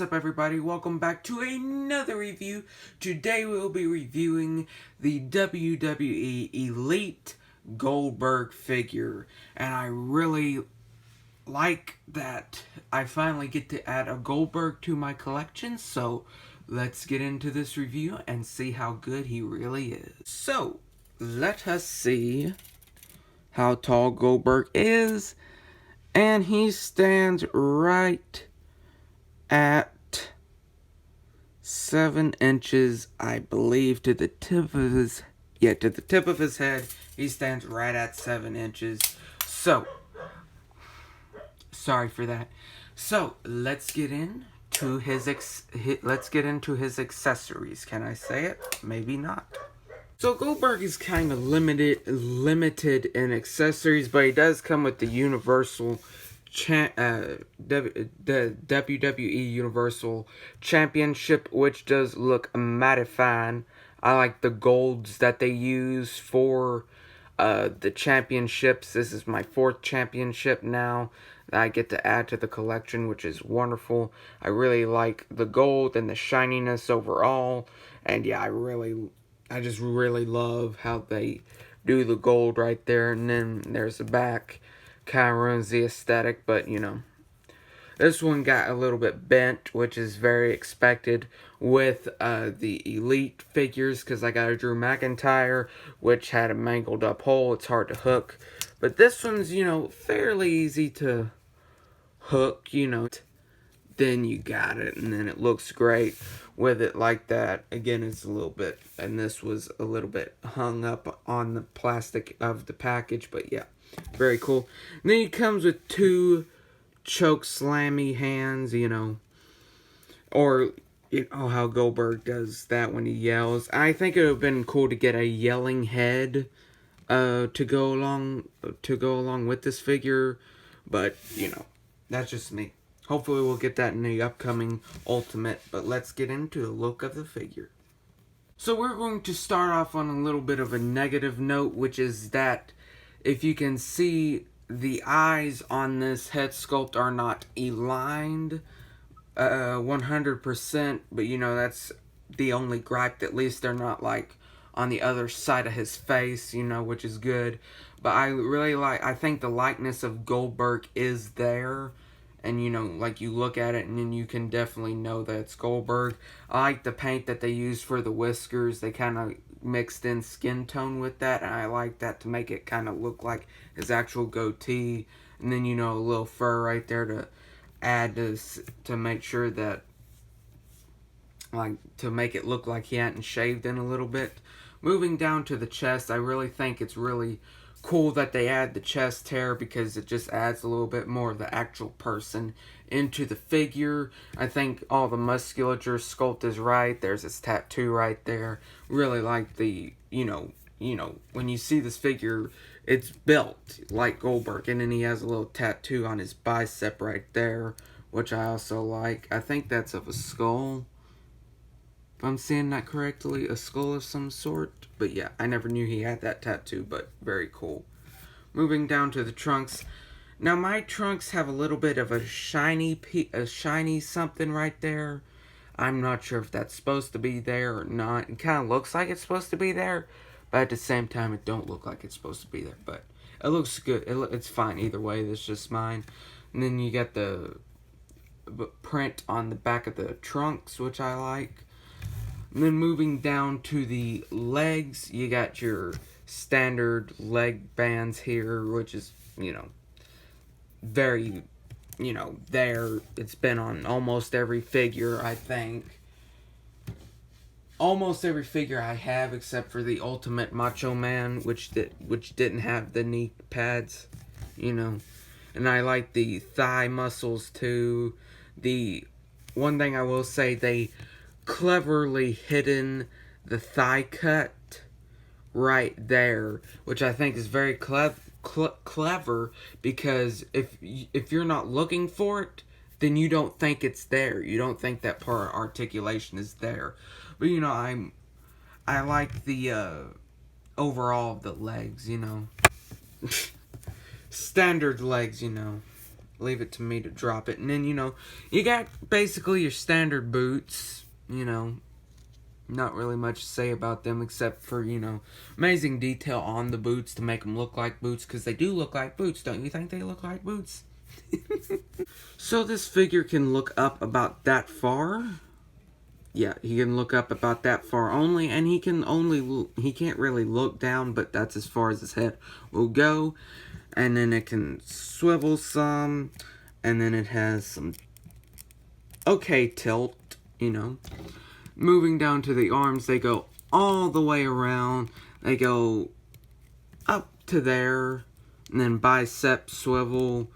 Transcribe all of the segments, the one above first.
What's up, everybody? Welcome back to another review. Today we'll be reviewing the WWE Elite Goldberg figure. And I really like that I finally get to add a Goldberg to my collection. So let's get into this review and see how good he really is. So let us see how tall Goldberg is. And he stands right at 7 inches, I believe, to the tip of his head. He stands right at 7 inches. So, sorry for that. So, let's get into his accessories. Can I say it? Maybe not. So Goldberg is kind of limited in accessories, but he does come with the Universal the WWE Universal Championship, which does look mighty fine. I like the golds that they use for the championships. This is my 4th championship now that I get to add to the collection, which is wonderful. I really like the gold and the shininess overall, and yeah, I just really love how they do the gold right there, and then there's the back. Kind of ruins the aesthetic, but you know. This one got a little bit bent, which is very expected with the Elite figures, because I got a Drew McIntyre, which had a mangled up hole. It's hard to hook. But this one's, you know, fairly easy to hook, you know. Then you got it, and then it looks great with it like that. Again, it's a little bit, and this was a little bit hung up on the plastic of the package, but yeah, very cool. And then he comes with 2 choke slammy hands, you know, or you know how Goldberg does that when he yells. I think it would have been cool to get a yelling head to go along with this figure, but you know, that's just me. Hopefully we'll get that in the upcoming Ultimate, but let's get into the look of the figure. So we're going to start off on a little bit of a negative note, which is that if you can see, the eyes on this head sculpt are not aligned 100%, but you know, that's the only gripe. At least they're not like on the other side of his face, you know, which is good. But I think the likeness of Goldberg is there. And, you know, like, you look at it and then you can definitely know that it's Goldberg. I like the paint that they used for the whiskers. They kind of mixed in skin tone with that. And I like that to make it kind of look like his actual goatee. And then, you know, a little fur right there to add to make sure that, like, to make it look like he hadn't shaved in a little bit. Moving down to the chest, I really think it's really cool that they add the chest hair, because it just adds a little bit more of the actual person into the figure. I think all the musculature sculpt is right. There's his tattoo right there. Really like the, you know, when you see this figure, it's built like Goldberg, and then he has a little tattoo on his bicep right there, which I also like. I think that's of a skull, if I'm saying that correctly, a skull of some sort. But yeah, I never knew he had that tattoo, but very cool. Moving down to the trunks. Now my trunks have a little bit of a shiny something right there. I'm not sure if that's supposed to be there or not. It kind of looks like it's supposed to be there, but at the same time it don't look like it's supposed to be there. But it looks good. It's fine either way. That's just mine. And then you got the print on the back of the trunks, which I like. And then moving down to the legs, you got your standard leg bands here, which is, you know, very, you know, there. It's been on almost every figure, I think. Almost every figure I have, except for the Ultimate Macho Man, which didn't have the knee pads, you know. And I like the thigh muscles too. The one thing I will say, they cleverly hidden the thigh cut right there, which I think is very clever, because if you're not looking for it, then you don't think it's there. You don't think that part of articulation is there. But you know, I like the overall of the legs, you know. Standard legs, you know. leave it to me to drop it. And then, you know, you got basically your standard boots, you know. Not really much to say about them except for, you know, amazing detail on the boots to make them look like boots, because they do look like boots. Don't you think they look like boots? So this figure can look up about that far. Yeah, he can look up about that far only, and he can't really look down, but that's as far as his head will go. And then it can swivel some, and then it has some okay tilt, you know. Moving down to the arms, they go all the way around. They go up to there, and then bicep swivel,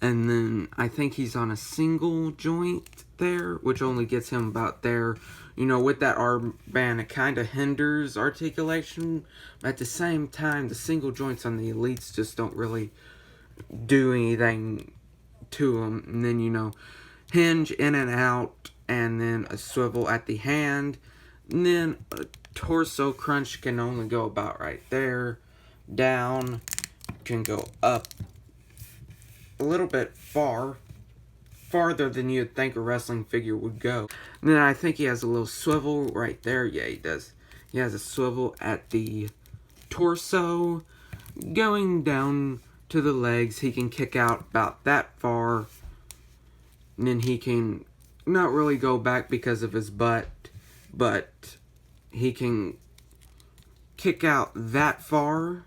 and then I think he's on a single joint there, which only gets him about there. You know, with that armband, it kind of hinders articulation. At the same time, the single joints on the elites just don't really do anything to them. And then, you know, hinge in and out, and then a swivel at the hand. And then a torso crunch can only go about right there. Down can go up a little bit farther than you'd think a wrestling figure would go. And then I think he has a little swivel right there. Yeah, he does. He has a swivel at the torso. Going down to the legs, he can kick out about that far. And then he can not really go back because of his butt, but he can kick out that far.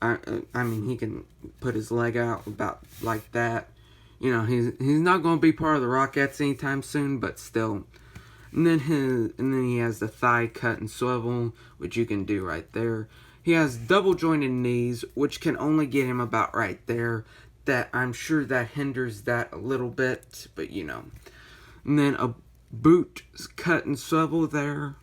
I mean, he can put his leg out about like that. You know, he's not going to be part of the Rockettes anytime soon, but still. And then he has the thigh cut and swivel, which you can do right there. He has double jointed knees, which can only get him about right there. That I'm sure that hinders that a little bit, but you know. And then a boot cut and swivel there,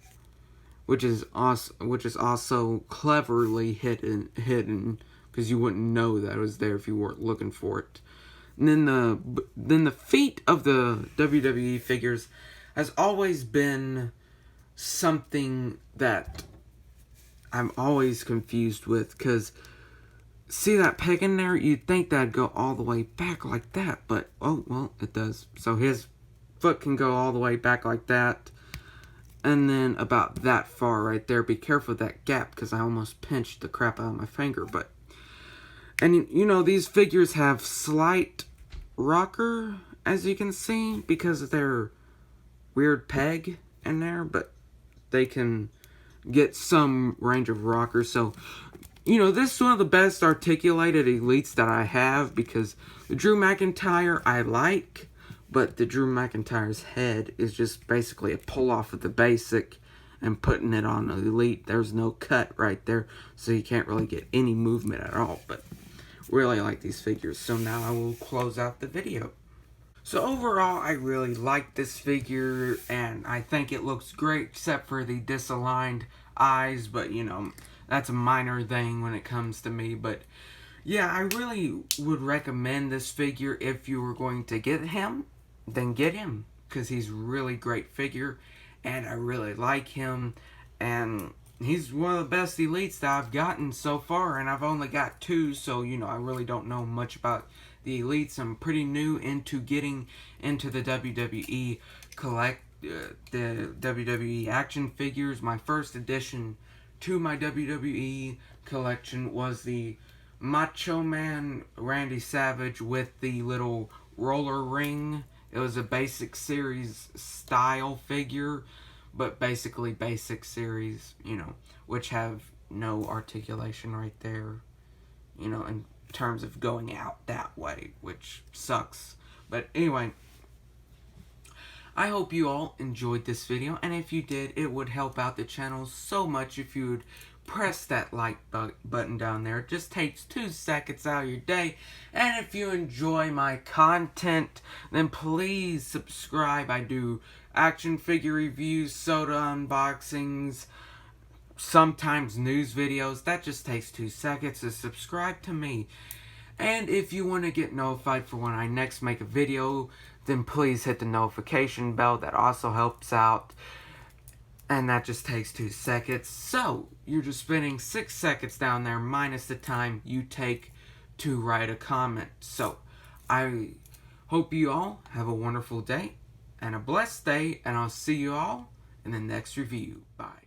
which is also cleverly hidden, because you wouldn't know that it was there if you weren't looking for it. And then the feet of the WWE figures has always been something that I'm always confused with, because see that peg in there? You'd think that'd go all the way back like that, but oh well, it does. So his foot can go all the way back like that, and then about that far right there. Be careful of that gap, because I almost pinched the crap out of my finger. But, and you know, these figures have slight rocker, as you can see, because of their weird peg in there, but they can get some range of rocker. So, you know, this is one of the best articulated elites that I have, because the Drew McIntyre I like, but the Drew McIntyre's head is just basically a pull-off of the basic and putting it on an elite. There's no cut right there, so you can't really get any movement at all, but really like these figures. So now I will close out the video. So overall, I really like this figure, and I think it looks great, except for the disaligned eyes, but you know, that's a minor thing when it comes to me. But yeah, I really would recommend this figure. If you were going to get him, then get him, because he's a really great figure, and I really like him, and he's one of the best elites that I've gotten so far, and I've only got 2, so you know, I really don't know much about the elites. I'm pretty new into getting into the WWE the WWE action figures. My first addition to my WWE collection was the Macho Man Randy Savage with the little roller ring. It was a basic series style figure, but basically basic series, you know, which have no articulation right there, you know, in terms of going out that way, which sucks. But anyway, I hope you all enjoyed this video, and if you did, it would help out the channel so much if you would press that like button down there. It just takes 2 seconds out of your day. And if you enjoy my content, then please subscribe. I do action figure reviews, soda unboxings, sometimes news videos. That just takes 2 seconds to subscribe to me. And if you want to get notified for when I next make a video, then please hit the notification bell. That also helps out. And that just takes 2 seconds. So, you're just spending 6 seconds down there minus the time you take to write a comment. So, I hope you all have a wonderful day and a blessed day, and I'll see you all in the next review. Bye.